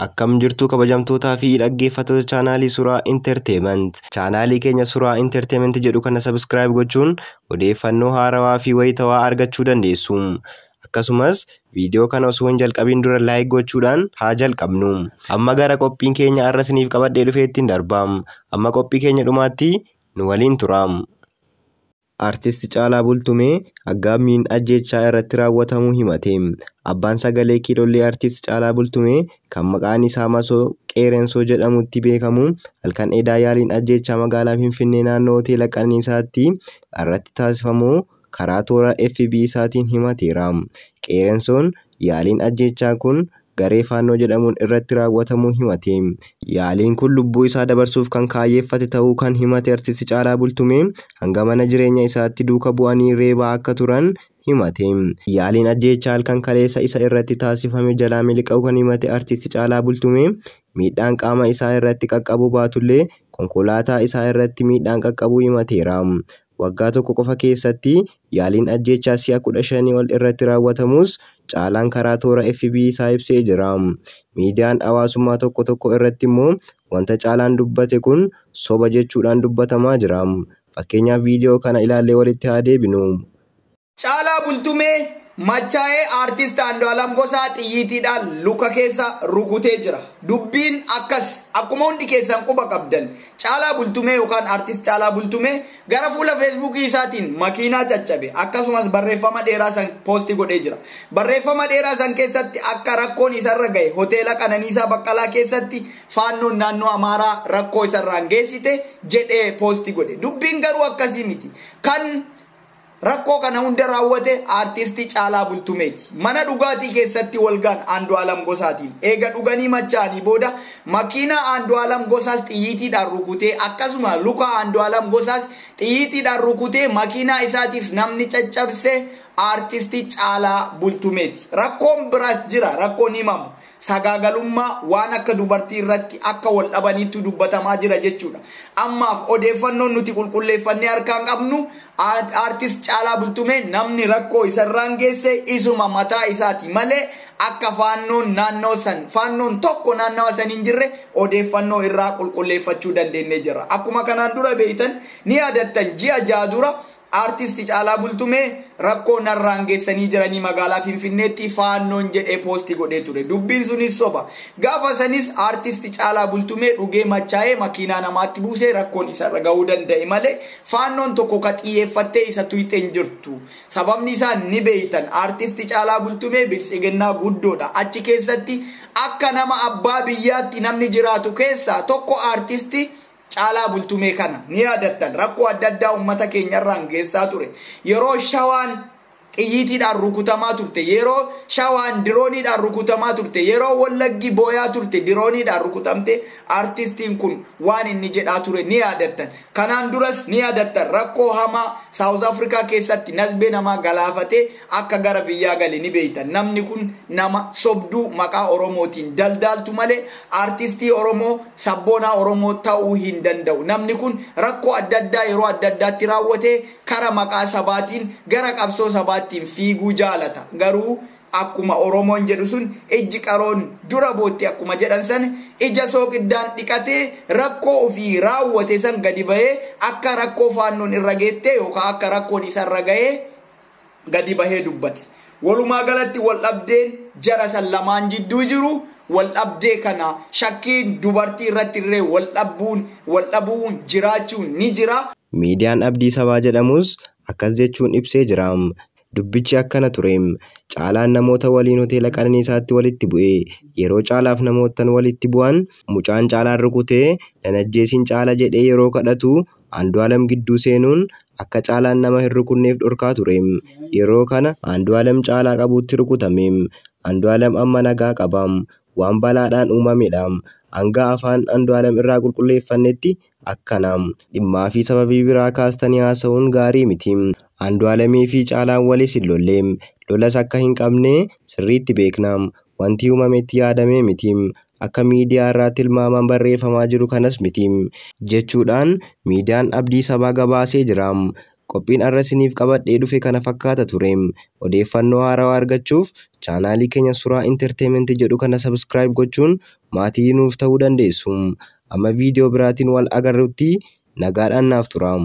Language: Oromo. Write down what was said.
Akkam jirtu kabajamtootaa fi dhaggeeffattoota chaanaalii Suuraa Entertainment. Chaanaalii keenya Suuraa Entertainment jedhu kana subscribe gochuun odeeffannoo haarawaa fi wayitawaa argachuu dandeessu. Akkasumas viidiyoo kana osoo hin jalqabiin dura like gochuudhaan haa jalqabnu. Amma gara qophiin keenya har'a isiniif qabadhee dhufeettiin darbam. Amma qophii keenya dhumaatti nu waliin turam. Artist Caalaa Bultumee aggaammiin ajjechaa irratti raawwatamuu himate. Abbaan sagalee kiilollee Artist Caalaa Bultumee kan maqaan isaa Masoo Qeerensoo jedhamutti beekamu halkan edaa yaaliin ajjechaa magaalaa Finfinnee naannoo hoteela Qananiisaatti irratti taasifamu karaa toora FB isaatiin himateera. Qeerensoon yaaliin ajjechaa kun garee Faannoo jedhamuun irratti raawwatamuu himate. Yaaliin kun lubbuu isaa dabarsuuf kan kaayyeeffate ta'uu kan himate Artist Caalaa Bultumee hanga mana jireenya isaatti duuka bu'anii reebaa akka turan himate. Yaaliin ajjechaa halkan kaleessa isa irratti taasifame jalaa miliquu kan himate Artist Caalaa Bultumee miidhaan qaama isaa irratti qaqqabu baatullee konkolaataa isaa irratti miidhaan qaqqabu himateera. Waggaa tokko qofa keessatti yaaliin ajjechaa si'a 15 ol irratti raawwatamus Caalaan karaa toora FB isaa ibsee jira. Miidiyaan hawaasummaa tokko irratti immoo wanta Caalaan dubbate kun soba jechuudhaan dubbatamaa jira. Fakkeenyaaf viidiyoo kana ilaallee walitti haa deebinu. Caalaa Bultumee machaa'ee Artist Andu'aalam Gosaa xiyyiitiidhaan luka keessa rukutee jira. Dubbiin akkas akkuma hundi keessan quba qabdan. Caalaa Bultumee yookaan Artist Caalaa Bultumee gara fuula Feesbuukii isaatiin makiinaa caccabe akkasumas barreeffama dheeraa san poostii godhee jira. Barreeffama dheeraa san keessatti akka rakkoon isarra gahe hoteela Qananiisaa Baqqalaa keessatti Faannoon naannoo Amaaraa rakkoo isarraan geessite jedhee poostii godhe. Dubbiin garuu akkasii miti. Kan rakkoo kana hunda raawwate Artisti Caalaa Bultumeeti. Mana dhugaatii keessatti walgaan Andu'aalam Gosaatiin eega dhuganii machaanii booda makiinaa Andu'aalam Gosaas xiyyiitiidhaan rukutee akkasuma luka Andu'aalam Gosaas xiyyiitiidhaan rukutee makiinaa isaatis namni caccabse Artisti Caalaa Bultumeeti. Rakkoon biraas jira, rakkoon himamu. Sagaagalummaa waan akka dubartii irratti akka wal dhabaniitu dubbatamaa jira jechuudha. Ammaaf odeeffannoon nuti qulqulleeffannee harkaan qabnu Artist Caalaa Bultumee namni rakkoo isarraan geesse isuma mataa isaati malee akka Faannoon tokko naannawa san hin jirre odeeffannoo irraa qulqulleeffachuu dandeenye jira. Akkuma kanaan dura beektan ni yaadattan ji'a ja'a dura Artist Caalaa Bultumee rakkoo narraan geessanii jiranii magaalaa Finfinneetti Faannoon jedhee poostii godhee ture. Dubbiin sunis soba. Gaafa sanis Artist Caalaa Bultumee dhugee machaa'ee makiinaa namaatti buusee rakkoon isarra gahuu danda'e malee Faannoon tokko ka xiyyeeffattee isa tuyxee hin jirtu. Sababni isaa ni beektan Artist Caalaa Bultumee biltsiginnaa guddoodha. Achi keessatti akka nama abbaa biyyaatti namni jiraatu keessaa tokko Artisti Caalaa Bultumee kana ni yaadattan rakkoo adda addaa uummata keenyarraan geessaa ture. Yeroo Shawaan xiyyiitiidhaan rukutamaa turte, yeroo Shawaan dirooniidhaan rukutamaa turte, yeroo Wallaggi booyaa turte dirooniidhaan rukutamte artistiin kun waan inni jedhaa ture ni yaadattan. Kanaan duras ni yaadattan rakkoo hamaa South Africa keessatti nasbee namaa galaafatee akka gara biyyaa gale ni beektan. Namni kun nama sobduu maqaa Oromootiin daldaaltu malee artistii Oromoo sabboonaa Oromoo ta'uu hin danda'u. Namni kun rakkoo adda addaa yeroo adda addaatti raawwatee kara maqaa sabaatiin gara qabsoo sabaattiin fiiguu jaalata. Garuu akkuma Oromoon jedhu sun ijji qaroon dura bootti akkuma jedhan san ija sooqiddaan dhiqatee rakkoo ofii raawwate san gadi bahee akka rakkoo Faannoon irra geette yookaan akka rakkoon isarra gahee gadi bahee dubbate. Walumaa galatti wal dhabdeen jara san lamaan jidduu jiru. Wal dhabdee kana shakkiin dubartii irratti illee wal dhabuun jiraachuun ni jira. Miidiyaan Abdii Sabaa jedhamus akkas jechuun ibsee jira. Dubbichi akkana ture. Caalaan namoota waliin hoteela Qananiisaatti walitti bu'ee yeroo Caalaaf namootan walitti bu'an mucaan Caalaan rukutee danajjeesiin Caala jedhee yeroo kadhatu Andu'aalam gidduu seenuun akka Caalaan nama hin rukunneef dhorkaa ture. Yeroo kana Andu'aalam Caalaa qabuutti rukutame. Andu'aalam amma nagaa qaba. Waan balaadhaan uumamedha. Hanga afaan Andu'aalam irraa qulqulleeffannetti akkana. Dhimmaa fi sababii biraa kaastanii haasa'uun gaarii miti. Andu'aalamii fi Caalaan walis hin lolle. Lolas akka hin qabne sirriitti beekna. Wanti uumametti yaadamee miti. Akka miidiyaa irratti tilmaamaan barreeffamaa jiru kanas miti. Jechuudhaan miidiyaan Abdii Sabaa gabaasee jira. Qophiin har'a isiniif qabadhee dhufe kana fakkaata ture. Odeeffannoo haarawaa argachuuf chaanaalii keenya Suuraa Entertainment jedhu kana subscribe gochuun maatii nuuf ta'uu dandeessu. Amma viidiyoo biraatiin wal agarrutti nagaadhaan naaf turaa.